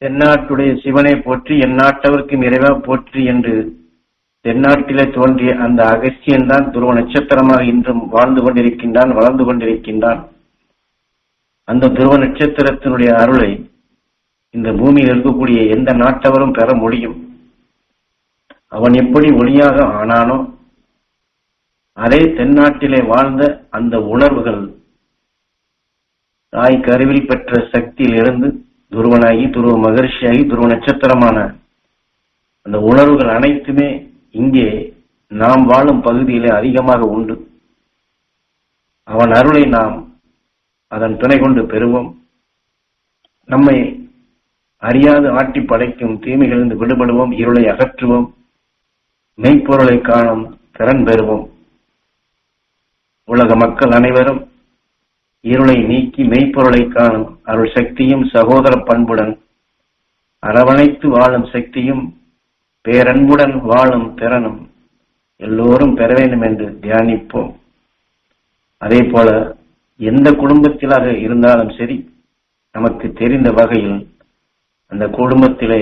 தென்னாட்டுடைய சிவனை போற்றி எந்நாட்டவர்க்கும் இறைவா போற்றி என்று தென்னாட்டிலே தோன்றிய அந்த அகஸ்தியன் தான் துருவ நட்சத்திரமாக இன்றும் வாழ்ந்து கொண்டிருக்கின்றான், வளர்ந்து கொண்டிருக்கின்றான். அந்த துருவ நட்சத்திரத்தினுடைய அருளை இந்த பூமியில் இருக்கக்கூடிய எந்த நாட்டவரும் பெற முடியும். அவன் எப்படி ஒளியாக ஆனானோ அதே தென்னாட்டிலே வாழ்ந்த அந்த உணர்வுகள் தாய் கருவில் பெற்ற சக்தியில் இருந்து துருவனாகி, துருவ மகர்ஷியாகி, துருவ நட்சத்திரமான அந்த உணர்வுகள் அனைத்துமே இங்கே நாம் வாழும் பகுதியிலே அதிகமாக உண்டு. அவன் அருளை நாம் அதன் துணை கொண்டு பெறுவோம். நம்மை அறியாது ஆட்டி படைக்கும் தீமைகளிலிருந்து விடுபடுவோம், இருளை அகற்றுவோம், மெய்ப்பொருளை காணும் திறன் பெறுவோம். உலக மக்கள் அனைவரும் இருளை நீக்கி மெய்ப்பொருளை காணும் அருள் சக்தியும் சகோதர பண்புடன் அரவணைத்து வாழும் சக்தியும் பேரன்புடன் வாழும் திறனும் எல்லோரும் பெற வேண்டும் என்று தியானிப்போம். அதே போல எந்த குடும்பத்திலாக இருந்தாலும் சரி, நமக்கு தெரிந்த வகையில் அந்த குடும்பத்திலே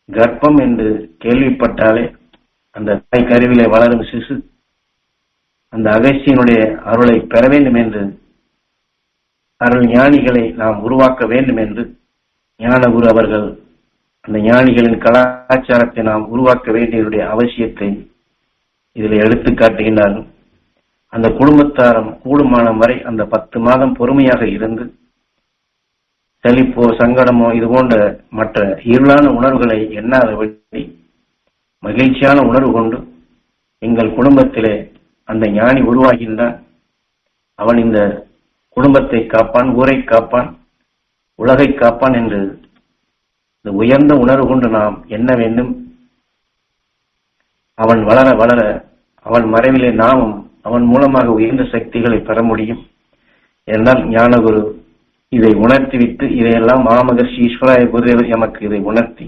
கர்ப்பம் என்று கேள்விப்பட்டாலே அந்த தாய் கருவிலே வளரும் சிசு அந்த அகஸ்தியனுடைய அருளை பெற வேண்டும் என்று, அருள் ஞானிகளை நாம் உருவாக்க வேண்டும் என்று ஞானகுரு அவர்கள் அந்த ஞானிகளின் கலாச்சாரத்தை நாம் உருவாக்க வேண்டியதுடைய அவசியத்தை இதில் எடுத்து காட்டுகின்றார்கள். அந்த குடும்பத்தாரம் கூடுமான வரை அந்த 10 மாதம் பொறுமையாக இருந்து செழிப்போ சங்கடமோ இது போன்ற மற்ற இருளான உணர்வுகளை எண்ணாதபடி மகிழ்ச்சியான உணர்வு கொண்டு எங்கள் குடும்பத்திலே அந்த ஞானி உருவாகின்றான், அவன் இந்த குடும்பத்தை காப்பான், ஊரை காப்பான், உலகை காப்பான் என்று இந்த உயர்ந்த உணர்வு கொண்டு நாம் எண்ண வேண்டும். அவன் வளர வளர அவன் மறைவிலே நாமும் அவன் மூலமாக உயர்ந்த சக்திகளை பெற முடியும். என்றால் ஞானகுரு இதை உணர்த்திவிட்டு, இதையெல்லாம் மாமகர்ஷி ஈஸ்வராய குருதேவர் எமக்கு இதை உணர்த்தி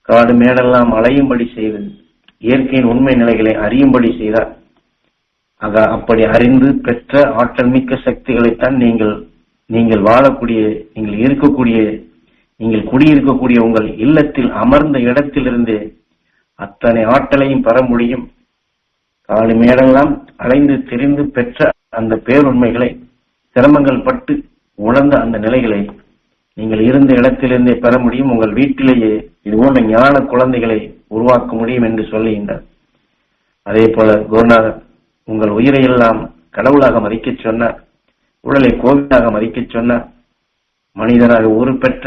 காடு மேடெல்லாம் அலையும்படி செய்து இயற்கையின் உண்மை நிலைகளை அறியும்படி செய்தார். ஆக அப்படி அறிந்து பெற்ற ஆற்றல் மிக்க சக்திகளைத்தான் நீங்கள் வாழக்கூடிய, நீங்கள் இருக்கக்கூடிய, நீங்கள் குடியிருக்கக்கூடிய உங்கள் இல்லத்தில் அமர்ந்த இடத்திலிருந்து அத்தனை ஆற்றலையும் பெற முடியும். காடு மேடெல்லாம் அலைந்து தெரிந்து பெற்ற அந்த பேருண்மைகளை, சிரமங்கள் பட்டு உணர்ந்த அந்த நிலைகளை நீங்கள் இருந்த இடத்திலிருந்தே பெற முடியும். உங்கள் வீட்டிலேயே இது போன்ற ஞான குழந்தைகளை உருவாக்க முடியும் என்று சொல்லுகின்றார். அதே போல குருநாதர் உங்கள் உயிரை எல்லாம் கடவுளாக மதிக்க சொன்னார், உடலை கோவிலாக மதிக்க சொன்னார், மனிதனாக உருப்பெற்ற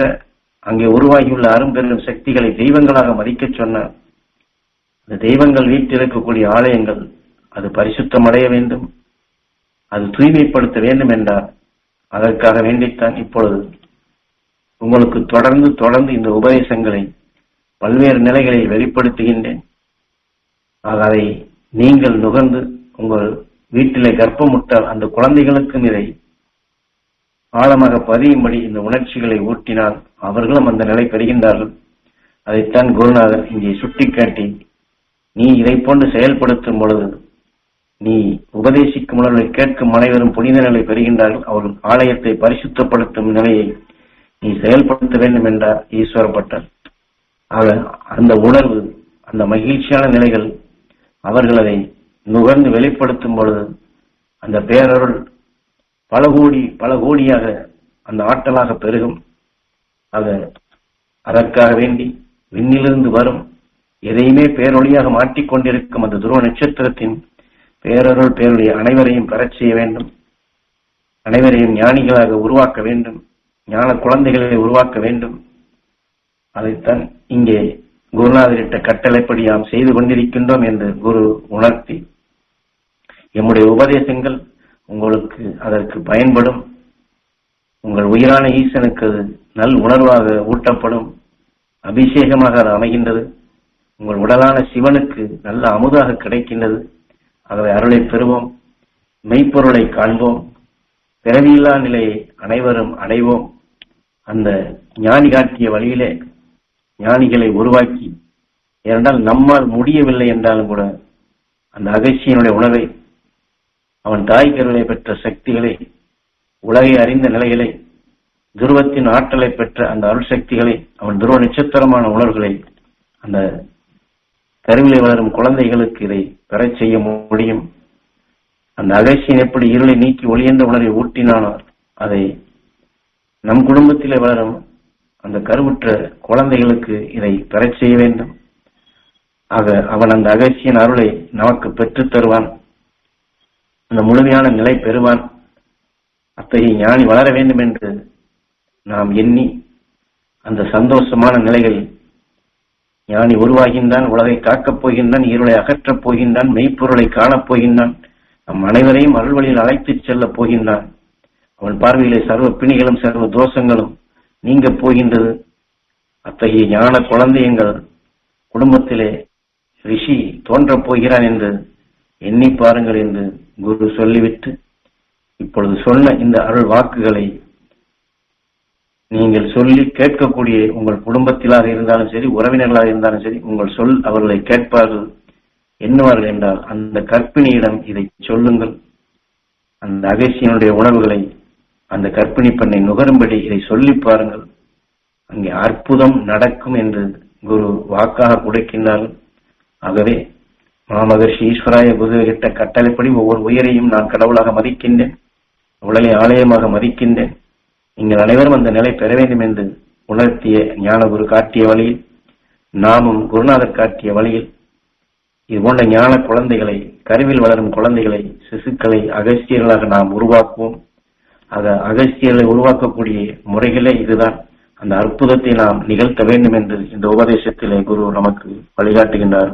அங்கே உருவாகியுள்ள அரும்பெரும் சக்திகளை தெய்வங்களாக மதிக்க சொன்னார். அந்த தெய்வங்கள் வீட்டில் இருக்கக்கூடிய ஆலயங்கள் அது பரிசுத்தம் அடைய வேண்டும், அது தூய்மைப்படுத்த வேண்டும் என்றார். அதற்காக வேண்டித்தான் இப்பொழுது உங்களுக்கு தொடர்ந்து இந்த உபதேசங்களை பல்வேறு நிலைகளில் வெளிப்படுத்துகின்றேன். ஆக அதை நீங்கள் நுகர்ந்து உங்கள் வீட்டிலே கர்ப்பமுட்டால் அந்த குழந்தைகளுக்கும் இதை ஆழமாக பதியும்படி இந்த உணர்ச்சிகளை ஊட்டினால் அவர்களும் அந்த நிலை பெறுகின்றார்கள். அதைத்தான் குருநாதர் இங்கே சுட்டிக்காட்டி, நீ இதை போன்று செயல்படுத்தும் பொழுது நீ உபதேசிக்கும் உணர்வை கேட்கும் அனைவரும் புனித நிலை பெறுகின்றார்கள். அவர்கள் ஆலயத்தை பரிசுத்தப்படுத்தும் நிலையை நீ செயல்படுத்த வேண்டும் என்றார் ஈஸ்வரப்பட்டர். ஆக அந்த உணர்வு, அந்த மகிழ்ச்சியான நிலைகள் அவர்கள் அதை நுகர்ந்து வெளிப்படுத்தும் பொழுது அந்த பேரருள் பல கோடியாக அந்த ஆற்றலாக பெருகும். அதற்காக வேண்டி விண்ணிலிருந்து வரும் எதையுமே பேரொழியாக மாற்றிக்கொண்டிருக்கும் அந்த துருவ நட்சத்திரத்தின் பேரருள் பேருடைய அனைவரையும் பெறச் செய்ய வேண்டும், அனைவரையும் ஞானிகளாக உருவாக்க வேண்டும், ஞான குழந்தைகளை உருவாக்க வேண்டும். அதைத்தான் இங்கே குருநாதரிட்ட கட்டளைப்படி நாம் செய்து கொண்டிருக்கின்றோம் என்று குரு உணர்த்தி, எம்முடைய உபதேசங்கள் உங்களுக்கு அதற்கு பயன்படும், உங்கள் உயிரான ஈசனுக்கு அது நல் உணர்வாக ஊட்டப்படும், அபிஷேகமாக அது அமைகின்றது, உங்கள் உடலான சிவனுக்கு நல்ல அமுதாக கிடைக்கின்றது. ஆகவே அருளை பெறுவோம், மெய்ப்பொருளை காண்போம், பிறவியில்லா நிலையை அனைவரும் அடைவோம். அந்த ஞானி காட்டிய வழியிலே ஞானிகளை உருவாக்கி, ஏனென்றால் நம்மால் முடியவில்லை என்றாலும் கூட அந்த அகஸ்தியனுடைய உணர்வை, அவன் தாய் கருவிலை பெற்ற சக்திகளை, உலகை அறிந்த நிலைகளை துருவத்தின் ஆற்றலை பெற்ற அந்த அருள் சக்திகளை, அவன் துருவ நட்சத்திரமான உணர்வுகளை அந்த கருவிலை வளரும் குழந்தைகளுக்கு இதை பெறச் செய்ய முடியும். அந்த அகசியன் எப்படி இருளை நீக்கி ஒளி என்ற உணர்வை ஊட்டினானோ அதை நம் குடும்பத்திலே வளரும் அந்த கருவுற்ற குழந்தைகளுக்கு இதை பெறச் செய்ய வேண்டும். ஆக அவன் அந்த அகசியன் அருளை நமக்கு பெற்றுத் தருவான். அந்த முழுமையான நிலை பெறுவான். அத்தகைய ஞானி வளர வேண்டும் என்று நாம் எண்ணி அந்த சந்தோஷமான நிலைகள் ஞானி உருவாகின்றான், உலகை காக்கப் போகின்றான், இருளை அகற்றப் போகின்றான், மெய்ப்பொருளை காணப் போகின்றான், நம் அனைவரையும் அருள்வழியில் அழைத்துச் செல்லப் போகின்றான். அவன் பார்வையிலே சர்வ பிணிகளும் சர்வ தோஷங்களும் நீங்க போகின்றது. அத்தகைய ஞான குழந்தை எங்கள் குடும்பத்திலே ரிஷி தோன்றப் போகிறான் என்று எண்ணி பாருங்கள் என்று குரு சொல்லிவிட்டு, இப்பொழுது சொன்ன இந்த அருள் வாக்குகளை நீங்கள் சொல்லி கேட்கக்கூடிய உங்கள் குடும்பத்திலாக இருந்தாலும் சரி, உறவினர்களாக இருந்தாலும் சரி, உங்கள் சொல் அவர்களை கேட்பார்கள். எண்ணுவார்கள் என்றால் அந்த கற்பிணியிடம் இதை சொல்லுங்கள். அந்த அகசியனுடைய உணர்வுகளை அந்த கற்பிணி பெண்ணை நுகரும்படி இதை சொல்லி பாருங்கள். அங்கே அற்புதம் நடக்கும் என்று குரு வாக்காக கொடுக்கின்றார்கள். ஆகவே மாமகர்ஷி ஈஸ்வராய குருவிட்ட கட்டளைப்படி ஒவ்வொரு உயிரையும் நான் கடவுளாக மதிக்கின்றேன், உலகை ஆலயமாக மதிக்கின்றேன். நீங்கள் அனைவரும் அந்த நிலை பெற வேண்டும் என்று உணர்த்திய ஞானகுரு காட்டிய வழியில், நாமும் குருநாதர் காட்டிய வழியில் இது போன்ற ஞான குழந்தைகளை, கருவில் வளரும் குழந்தைகளை, சிசுக்களை அகஸ்தியர்களாக நாம் உருவாக்குவோம். அகஸ்தியர்களை உருவாக்கக்கூடிய முறைகளே இதுதான். அந்த அற்புதத்தை நாம் நிகழ்த்த வேண்டும் என்று இந்த உபதேசத்திலே குரு நமக்கு வழிகாட்டுகின்றார்.